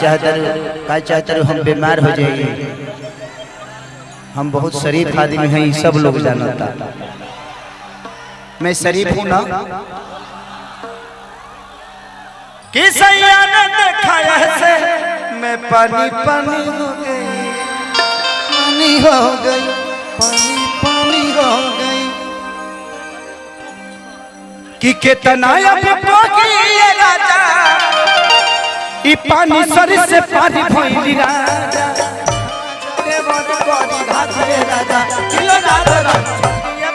चाहते हम बीमार हो जाइए। हम बहुत शरीफ आदमी हैं, सब लोग जानता। मैं शरीफ हूं ना कि सैया ने देखा ऐसे मैं पानी पानी हो गई, पानी हो गई, पानी पानी हो गई कि कितना ये राजा ई पानी सर से पानी भइली राजा देवर कोरी घाटे राजा किलो राजा ये